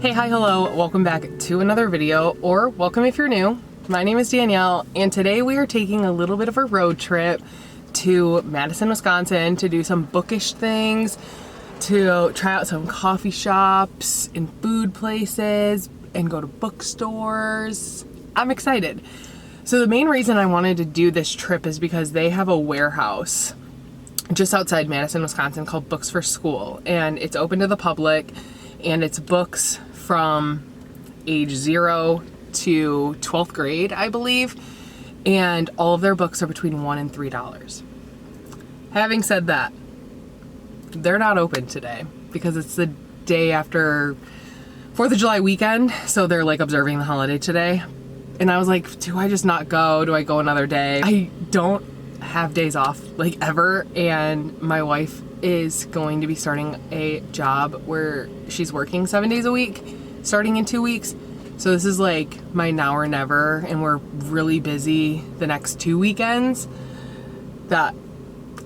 Hey, hi, hello, welcome back to another video, or welcome if you're new. My name is Danielle, and today we are taking a little bit of a road trip to Madison, Wisconsin to do some bookish things, to try out some coffee shops and food places, and go to bookstores. I'm excited. So the main reason I wanted to do this trip is because they have a warehouse just outside Madison, Wisconsin called Books for School, and it's open to the public, and it's books from age 0 to 12th grade, I believe, and all of their books are between $1 and $3. Having said that, they're not open today because it's the day after 4th of July weekend, so they're like observing the holiday today. And I was like, do I just not go? Do I go another day? I don't have days off like ever, and my wife is going to be starting a job where she's working 7 days a week starting in 2 weeks. So this is like my now or never, and we're really busy the next 2 weekends that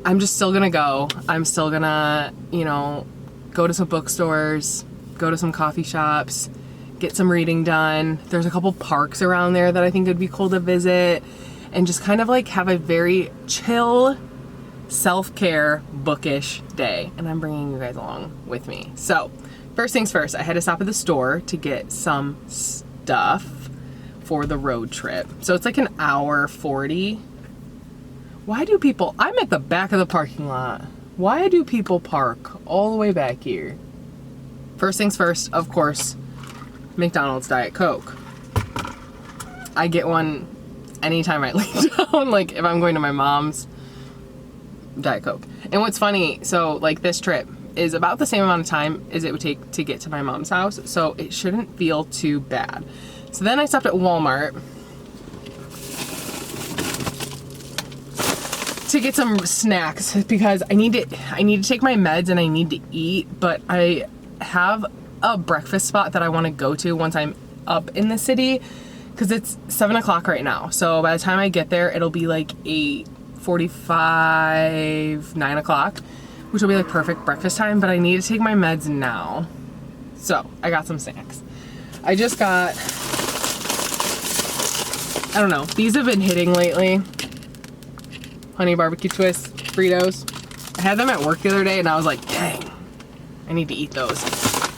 I'm just still gonna go. I'm still gonna, you know, go to some bookstores, go to some coffee shops, get some reading done. There's a couple parks around there that I think would be cool to visit, and just kind of like have a very chill, self-care, bookish day. And I'm bringing you guys along with me. So first things first, I had to stop at the store to get some stuff for the road trip. So it's like an hour 40. Why do people, I'm at the back of the parking lot. Why do people park all the way back here? First things first, of course, McDonald's Diet Coke. I get one anytime I lay down, like if I'm going to my mom's, Diet Coke. And what's funny, so like this trip is about the same amount of time as it would take to get to my mom's house, so it shouldn't feel too bad. So then I stopped at Walmart to get some snacks because I need to take my meds and I need to eat, but I have a breakfast spot that I want to go to once I'm up in the city because it's 7 o'clock right now. So by the time I get there, it'll be like 8:45, 9 o'clock, which will be like perfect breakfast time, but I need to take my meds now. So I got some snacks. I just got, I don't know, these have been hitting lately. Honey barbecue twist Fritos. I had them at work the other day and I was like, dang, I need to eat those.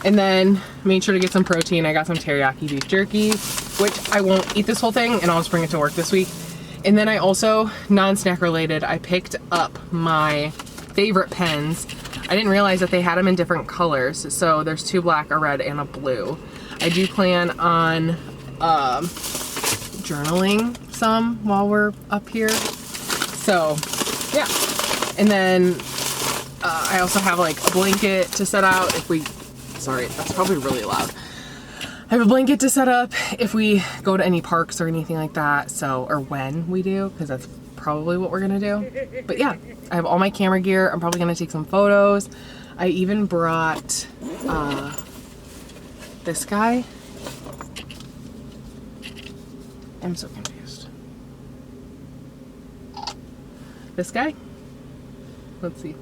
And then made sure to get some protein. I got some teriyaki beef jerky, which I won't eat this whole thing and I'll just bring it to work this week. And then I also, non-snack related, I picked up my favorite pens. I didn't realize that they had them in different colors. So there's 2 black, a red, and a blue. I do plan on journaling some while we're up here. So yeah. And then I also have like a blanket to set out if we, sorry, that's probably really loud. I have a blanket to set up if we go to any parks or anything like that. So, or when we do, because that's probably what we're gonna do. But yeah, I have all my camera gear. I'm probably gonna take some photos. I even brought this guy. I'm so confused. This guy? Let's see.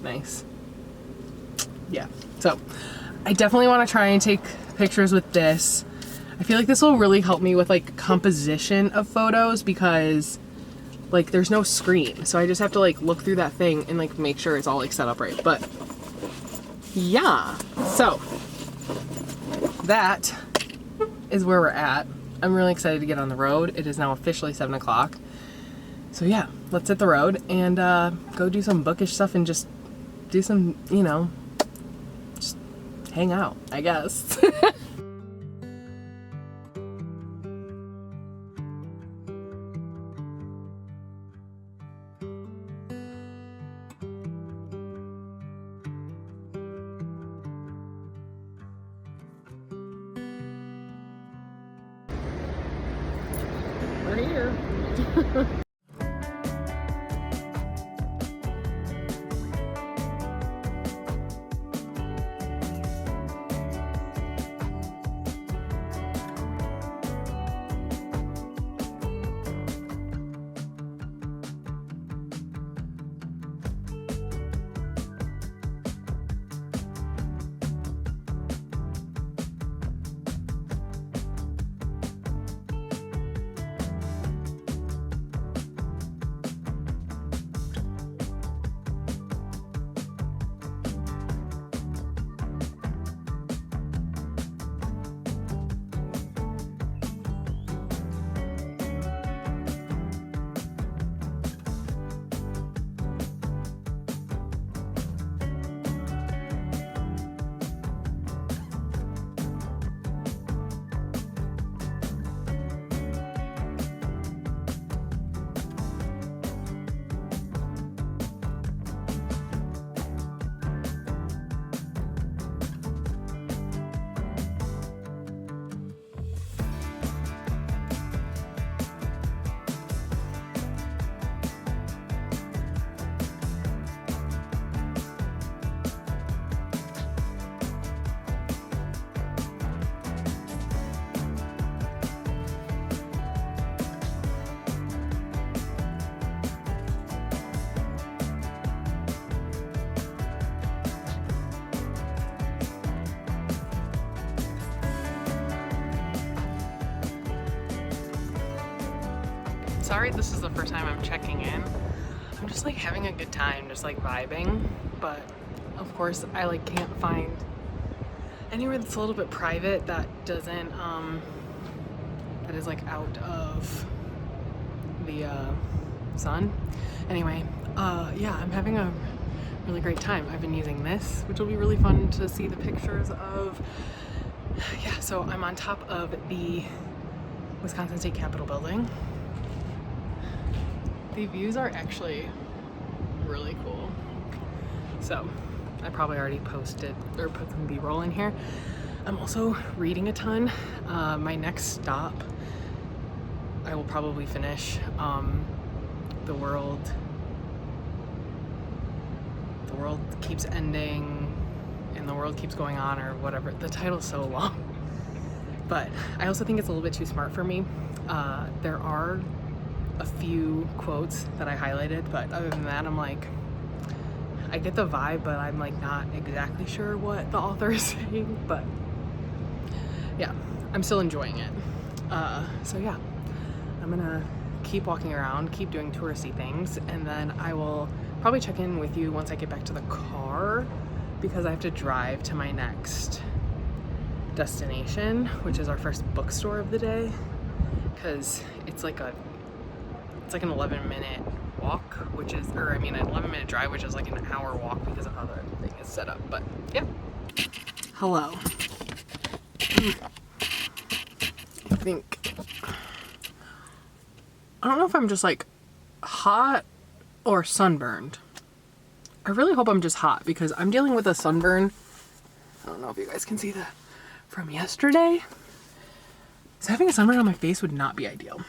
Nice. Yeah, so I definitely want to try and take pictures with this. I feel like this will really help me with like composition of photos because like there's no screen. So I just have to like look through that thing and like make sure it's all like set up right. But yeah, so that is where we're at. I'm really excited to get on the road. It is now officially 7 o'clock. So yeah, let's hit the road and go do some bookish stuff and just do some, you know, just hang out, I guess. We're here. sorry this is the first time I'm checking in. I'm just like having a good time, just like vibing, but of course I like can't find anywhere that's a little bit private that doesn't that is like out of the sun. Anyway, yeah, I'm having a really great time. I've been using this, which will be really fun to see the pictures of. Yeah, so I'm on top of the Wisconsin State Capitol building. The views are actually really cool. So I probably already posted or put some B-roll in here. I'm also reading a ton. My next stop, I will probably finish The World Keeps Ending and the World Keeps Going On, or whatever. The title's so long. But I also think it's a little bit too smart for me. There are a few quotes that I highlighted, but other than that, I'm like, I get the vibe, but I'm like not exactly sure what the author is saying. But yeah, I'm still enjoying it. So yeah, I'm gonna keep walking around, keep doing touristy things, and then I will probably check in with you once I get back to the car, because I have to drive to my next destination, which is our first bookstore of the day, because it's like an 11-minute walk, which is, or I mean an 11-minute drive, which is like an hour walk because of how the thing is set up. But yeah. Hello. I don't know if I'm just like hot or sunburned. I really hope I'm just hot, because I'm dealing with a sunburn. I don't know if you guys can see that from yesterday. So having a sunburn on my face would not be ideal.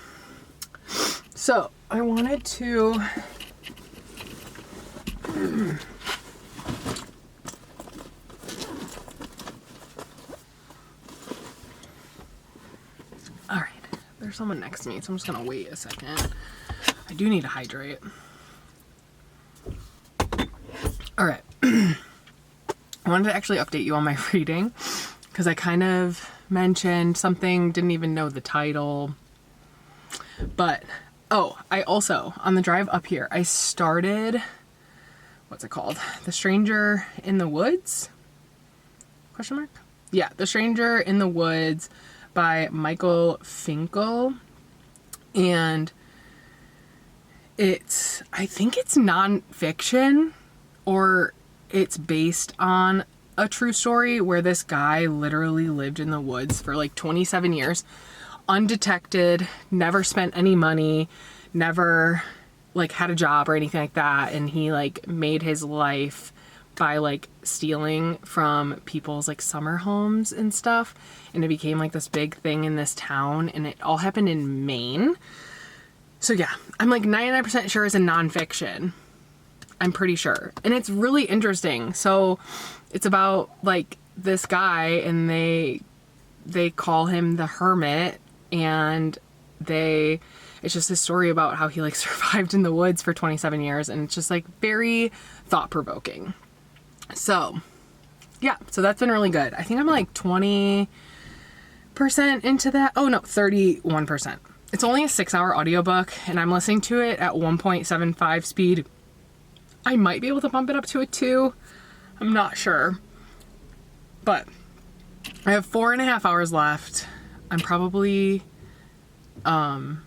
So I wanted to all right, there's someone next to me, so I'm just gonna wait a second. I do need to hydrate. All right. I wanted to actually update you on my reading, because I kind of mentioned something, didn't even know the title. But, oh, I also, on the drive up here, I started, what's it called? The Stranger in the Woods? Question mark? Yeah, The Stranger in the Woods by Michael Finkel. And I think it's nonfiction, or it's based on a true story where this guy literally lived in the woods for like 27 years, undetected, never spent any money, never like had a job or anything like that. And he like made his life by like stealing from people's like summer homes and stuff. And it became like this big thing in this town, and it all happened in Maine. So yeah, I'm like 99% sure it's a nonfiction. I'm pretty sure. And it's really interesting. So it's about like this guy, and they call him the Hermit, and it's just a story about how he like survived in the woods for 27 years. And it's just like very thought-provoking. So yeah, so that's been really good. I think I'm like 20% into that. Oh no, 31%. It's only a 6-hour audiobook, and I'm listening to it at 1.75 speed. I might be able to bump it up to a 2. I'm not sure. But I have 4.5 hours left. I'm probably, words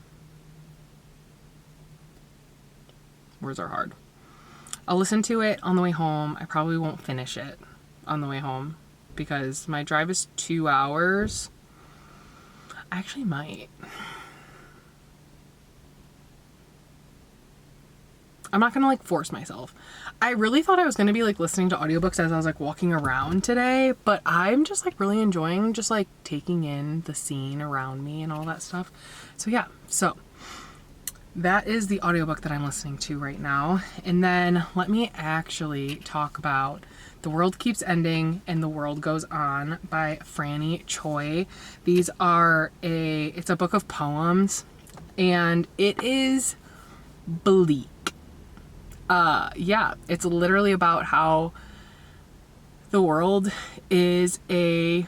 are hard. I'll listen to it on the way home. I probably won't finish it on the way home, because my drive is 2 hours. I actually might. I'm not gonna like force myself. I really thought I was gonna be like listening to audiobooks as I was like walking around today, but I'm just like really enjoying just like taking in the scene around me and all that stuff. So yeah, so that is the audiobook that I'm listening to right now. And then let me actually talk about The World Keeps Ending and The World Goes On by Franny Choi. It's a book of poems, and it is bleak. Yeah, it's literally about how the world is a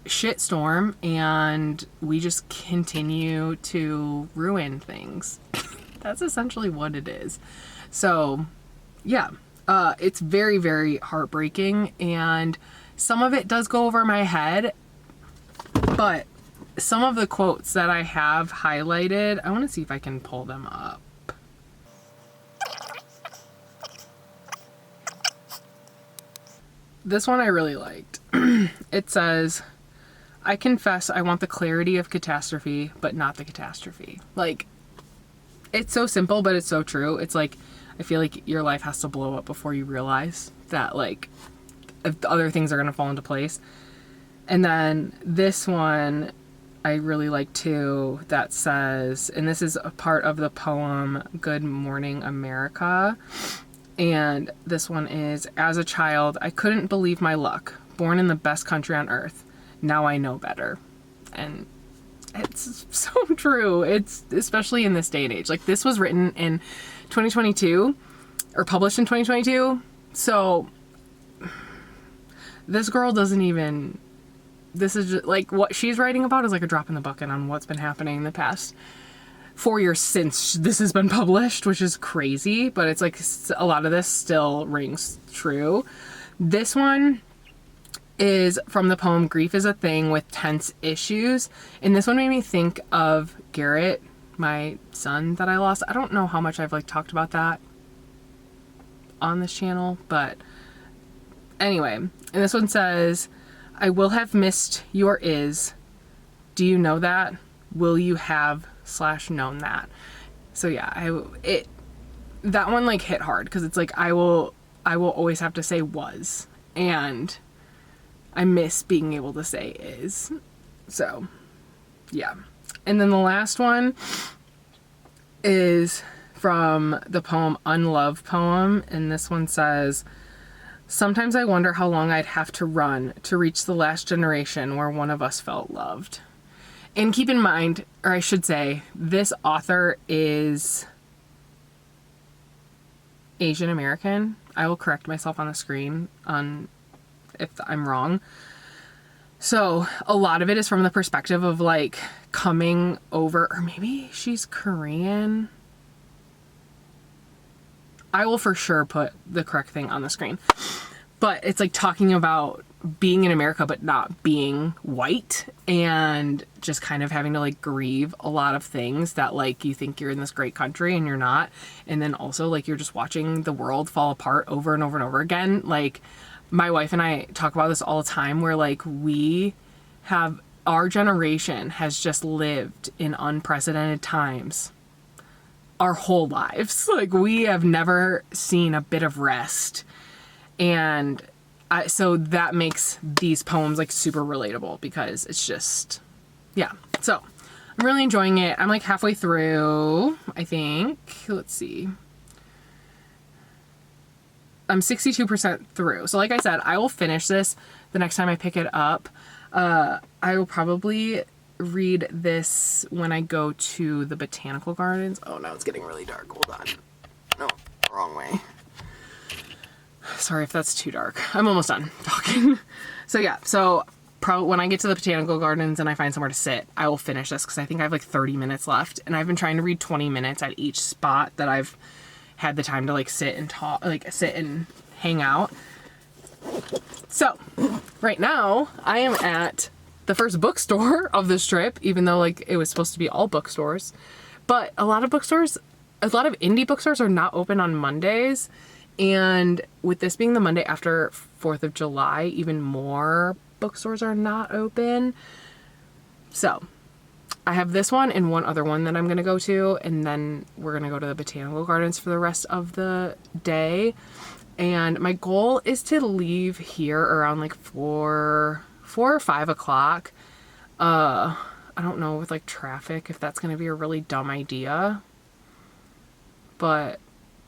shitstorm and we just continue to ruin things. That's essentially what it is. So yeah, it's very, very heartbreaking, and some of it does go over my head, but some of the quotes that I have highlighted, I want to see if I can pull them up. This one I really liked. It says, "I confess I want the clarity of catastrophe, but not the catastrophe." Like, it's so simple, but it's so true. It's like, I feel like your life has to blow up before you realize that, like, if other things are going to fall into place. And then this one I really like too, that says, and this is a part of the poem Good Morning America. And this one is, "As a child, I couldn't believe my luck. Born in the best country on earth. Now I know better." And it's so true. It's especially in this day and age. Like, this was written in 2022 or published in 2022. So this girl doesn't even, this is just like, what she's writing about is like a drop in the bucket on what's been happening in the past 4 years since this has been published, which is crazy, but it's like a lot of this still rings true. This one is from the poem Grief is a Thing with Tense Issues, and this one made me think of Garrett, my son that I lost. I don't know how much I've like talked about that on this channel, but anyway, and this one says, "I will have missed your is. Do you know that? Will you have / known that?" So yeah, that one like hit hard, because it's like I will always have to say was, and I miss being able to say is. So yeah. And then the last one is from the poem Unloved Poem, and this one says, "Sometimes I wonder how long I'd have to run to reach the last generation where one of us felt loved." And keep in mind, or I should say, this author is Asian American. I will correct myself on the screen if I'm wrong. So a lot of it is from the perspective of like coming over, or maybe she's Korean. I will for sure put the correct thing on the screen. But it's like talking about being in America but not being white, and just kind of having to like grieve a lot of things that like you think you're in this great country and you're not. And then also like you're just watching the world fall apart over and over and over again. Like, my wife and I talk about this all the time, where like our generation has just lived in unprecedented times our whole lives. Like, we have never seen a bit of rest. And so that makes these poems like super relatable, because it's just, yeah. So I'm really enjoying it. I'm like halfway through, I think. Let's see. I'm 62% through. So like I said, I will finish this the next time I pick it up. I will probably read this when I go to the botanical gardens. Oh, now it's getting really dark. Hold on. No, wrong way. Sorry if that's too dark. I'm almost done talking. So yeah, so probably when I get to the botanical gardens and I find somewhere to sit, I will finish this, because I think I have like 30 minutes left, and I've been trying to read 20 minutes at each spot that I've had the time to like sit and talk, like sit and hang out. So right now I am at the first bookstore of this trip, even though like it was supposed to be all bookstores, but a lot of indie bookstores are not open on Mondays. And with this being the Monday after 4th of July, even more bookstores are not open. So I have this one and one other one that I'm going to go to, and then we're going to go to the botanical gardens for the rest of the day. And my goal is to leave here around like 4 or 5 o'clock. I don't know with like traffic if that's going to be a really dumb idea, but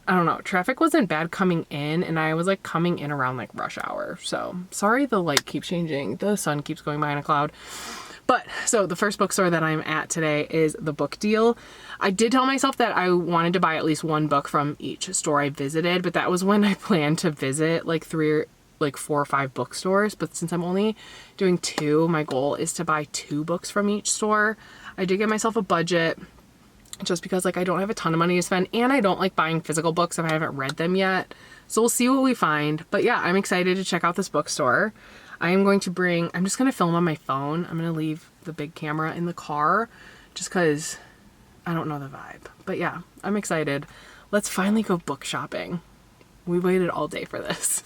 I don't know. Traffic wasn't bad coming in, and I was like coming in around like rush hour. So sorry, the light keeps changing. The sun keeps going by in a cloud. But so the first bookstore that I'm at today is The Book Deal. I did tell myself that I wanted to buy at least one book from each store I visited, but that was when I planned to visit like like 4 or 5 bookstores, but since I'm only doing 2, my goal is to buy 2 books from each store. I did get myself a budget just because like I don't have a ton of money to spend, and I don't like buying physical books if I haven't read them yet. So we'll see what we find. But yeah, I'm excited to check out this bookstore. I'm just going to film on my phone. I'm going to leave the big camera in the car just because I don't know the vibe. But yeah, I'm excited. Let's finally go book shopping. We waited all day for this.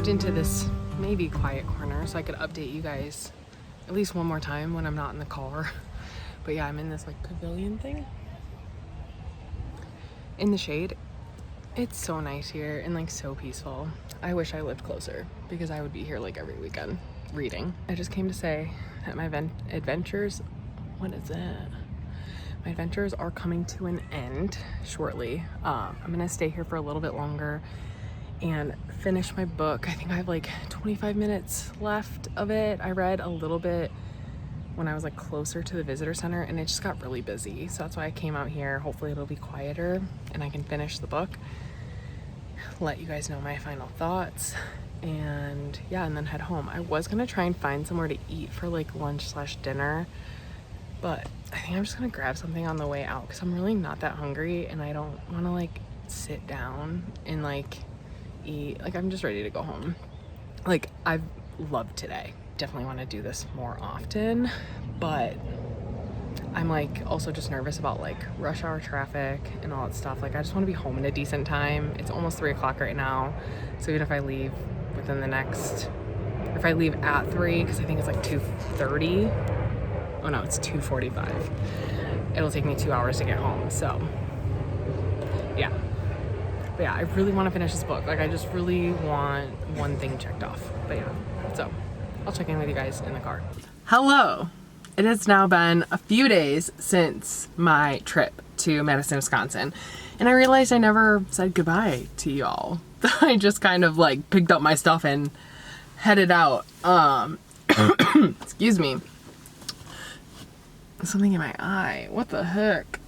Into this maybe quiet corner so I could update you guys at least one more time when I'm not in the car. But yeah, I'm in this like pavilion thing in the shade. It's so nice here and like so peaceful. I wish I lived closer because I would be here like every weekend reading. I just came to say that my adventures, what is it? My adventures are coming to an end shortly. I'm gonna stay here for a little bit longer and finish my book. I think I have like 25 minutes left of it. I read a little bit when I was like closer to the visitor center and it just got really busy. So that's why I came out here. Hopefully it'll be quieter and I can finish the book, let you guys know my final thoughts, and yeah, and then head home. I was gonna try and find somewhere to eat for like lunch/dinner, but I think I'm just gonna grab something on the way out because I'm really not that hungry and I don't wanna like sit down and like eat. Like I'm just ready to go home. Like I've loved today. Definitely want to do this more often, but I'm like also just nervous about like rush hour traffic and all that stuff. Like I just want to be home in a decent time. It's almost 3 o'clock right now, so even if I leave within the next, if I leave at 3, because I think it's like 2:30. Oh no, it's 2:45. It'll take me 2 hours to get home. So yeah. But yeah, I really want to finish this book. Like I just really want one thing checked off. But yeah, so I'll check in with you guys in the car. Hello. It has now been a few days since my trip to Madison, Wisconsin. And I realized I never said goodbye to y'all. I just kind of like picked up my stuff and headed out. Excuse me. Something in my eye. What the heck?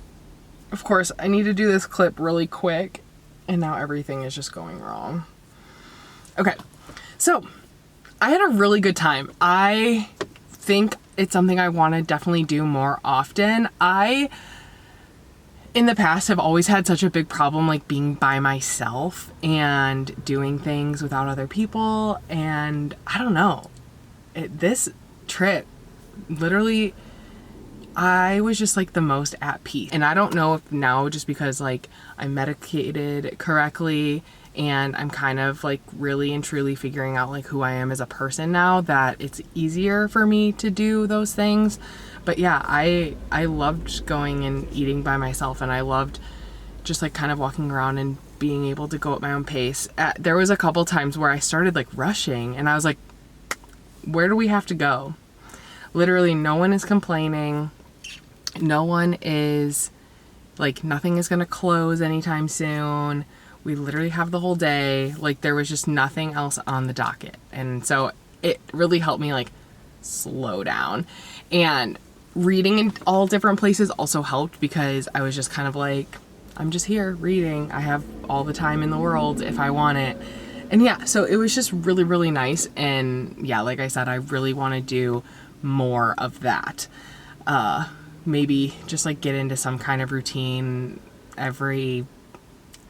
Of course, I need to do this clip really quick. And now everything is just going wrong. Okay, so I had a really good time. I think it's something I want to definitely do more often. I, in the past, have always had such a big problem like being by myself and doing things without other people. And I don't know, this trip, literally, I was just like the most at peace. And I don't know if now just because like I'm medicated correctly and I'm kind of like really and truly figuring out like who I am as a person now, that it's easier for me to do those things. But yeah, I loved going and eating by myself, and I loved just like kind of walking around and being able to go at my own pace. There was a couple times where I started like rushing and I was like, where do we have to go? Literally no one is complaining. No one is like, nothing is gonna close anytime soon. We literally have the whole day. Like, there was just nothing else on the docket. And so it really helped me like slow down. And reading in all different places also helped, because I was just kind of like, I'm just here reading. I have all the time in the world if I want it. And yeah, so it was just really, really nice. And yeah, like I said, I really want to do more of that. Maybe just like get into some kind of routine every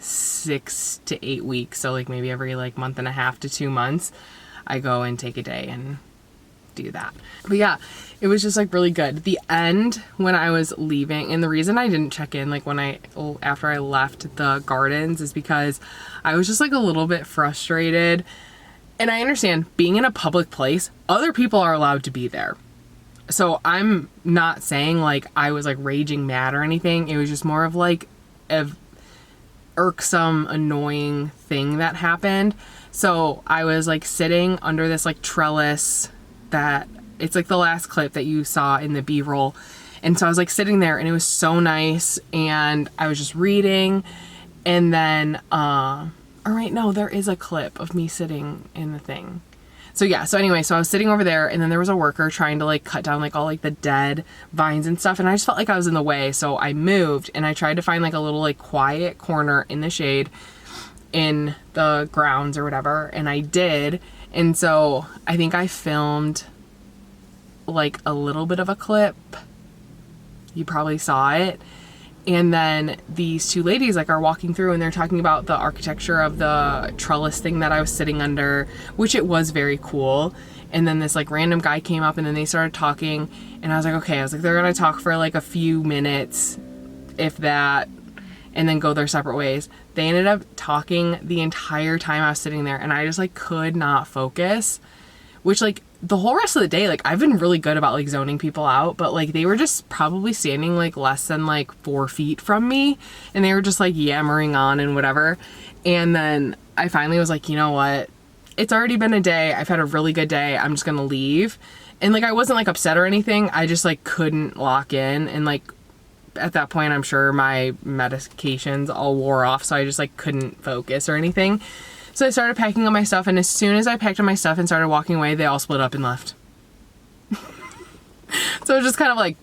6 to 8 weeks. So like maybe every like month and a half to 2 months, I go and take a day and do that. But yeah, it was just like really good. The end, when I was leaving, and the reason I didn't check in like after I left the gardens is because I was just like a little bit frustrated. And I understand, being in a public place, other people are allowed to be there. So I'm not saying like I was like raging mad or anything. It was just more of like a irksome, annoying thing that happened. So I was like sitting under this like trellis that it's like the last clip that you saw in the B-roll. And so I was like sitting there, and it was so nice, and I was just reading. And then, all right, no, there is a clip of me sitting in the thing. So yeah, so anyway, so I was sitting over there, and then there was a worker trying to like cut down like all like the dead vines and stuff, and I just felt like I was in the way. So I moved, and I tried to find like a little like quiet corner in the shade in the grounds or whatever, and I did. And so I think I filmed like a little bit of a clip. You probably saw it. And then these two ladies like are walking through, and they're talking about the architecture of the trellis thing that I was sitting under, which it was very cool. And then this like random guy came up, and then they started talking, and I was like, okay, I was like, they're gonna talk for like a few minutes, if that, and then go their separate ways. They ended up talking the entire time I was sitting there, and I just like could not focus, which like the whole rest of the day, like I've been really good about like zoning people out, but like they were just probably standing like less than like 4 feet from me, and they were just like yammering on and whatever. And then I finally was like, you know what? It's already been a day. I've had a really good day. I'm just gonna leave. And like I wasn't like upset or anything. I just like couldn't lock in, and like at that point I'm sure my medications all wore off, so I just like couldn't focus or anything. So I started packing up my stuff, and as soon as I packed up my stuff and started walking away, they all split up and left. So it was just kind of like,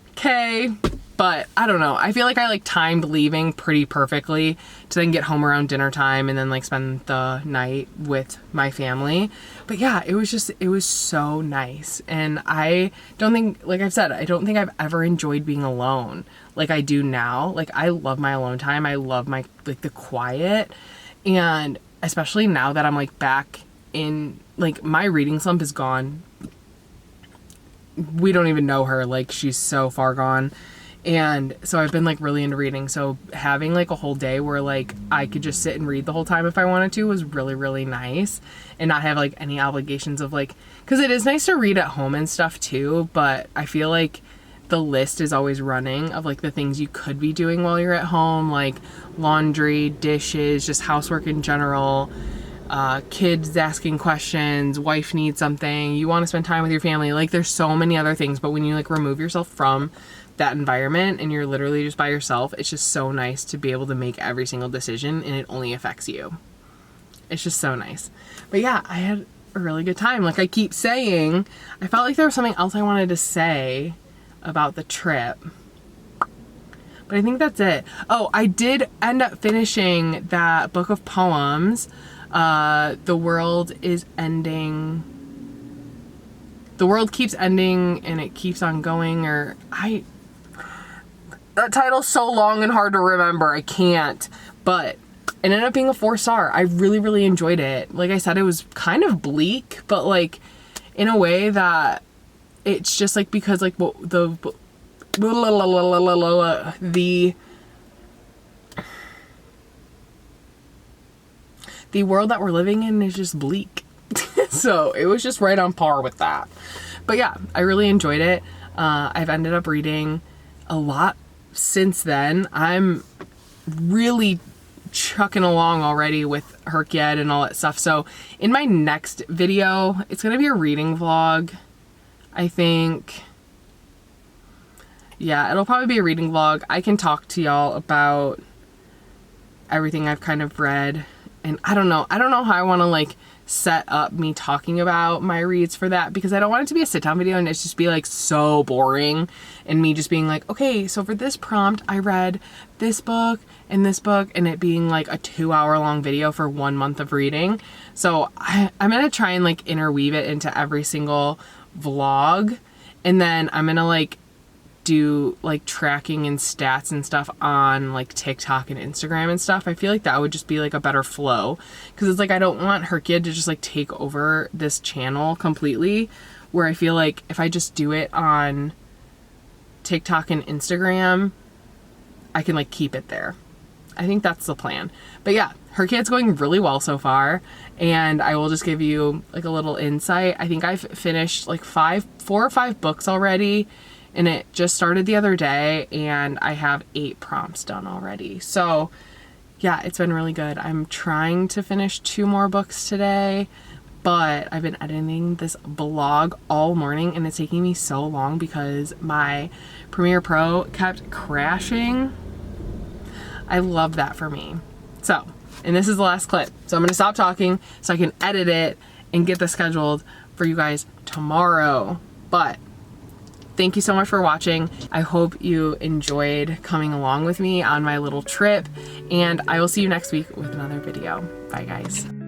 okay, but I don't know. I feel like I like timed leaving pretty perfectly to then get home around dinner time and then like spend the night with my family. But yeah, it was so nice. And I don't think, like I've said, I don't think I've ever enjoyed being alone like I do now. Like I love my alone time. I love my, like the quiet. And especially now that I'm like back in, like my reading slump is gone. We don't even know her. Like she's so far gone. And so I've been like really into reading. So having like a whole day where like I could just sit and read the whole time if I wanted to was really, really nice. And not have like any obligations of like, cause it is nice to read at home and stuff too. But I feel like the list is always running of like the things you could be doing while you're at home, like laundry, dishes, just housework in general, kids asking questions, wife needs something, you want to spend time with your family. Like there's so many other things, but when you like remove yourself from that environment and you're literally just by yourself, it's just so nice to be able to make every single decision and it only affects you. It's just so nice. But yeah, I had a really good time. Like I keep saying, I felt like there was something else I wanted to say about the trip, but I think that's it. Oh, I did end up finishing that book of poems. The world is ending. The world keeps ending and it keeps on going, or that title's so long and hard to remember. I can't, but it ended up being a 4-star. I really, really enjoyed it. Like I said, it was kind of bleak, but like in a way that it's just like, because like the world that we're living in is just bleak. So it was just right on par with that. But yeah, I really enjoyed it. I've ended up reading a lot since then. I'm really chucking along already with Herkyed and all that stuff. So in my next video, it's gonna be a reading vlog, I think. Yeah, it'll probably be a reading vlog. I can talk to y'all about everything I've kind of read. And I don't know how I want to like set up me talking about my reads for that, because I don't want it to be a sit down video and it's just be like so boring and me just being like, okay, so for this prompt I read this book and it being like a 2-hour long video for 1 month of reading. So I'm gonna try and like interweave it into every single vlog, and then I'm gonna like do like tracking and stats and stuff on like TikTok and Instagram and stuff. I feel like that would just be like a better flow, because it's like I don't want her kid to just like take over this channel completely, where I feel like if I just do it on TikTok and Instagram, I can like keep it there. I think that's the plan. But yeah, her kid's going really well so far, and I will just give you like a little insight. I think I've finished like 4 or 5 books already, and it just started the other day, and I have 8 prompts done already. So yeah, it's been really good. I'm trying to finish 2 more books today, but I've been editing this vlog all morning and it's taking me so long because my Premiere Pro kept crashing. I love that for me. So, and this is the last clip. So I'm gonna stop talking so I can edit it and get this scheduled for you guys tomorrow. But thank you so much for watching. I hope you enjoyed coming along with me on my little trip, and I will see you next week with another video. Bye guys.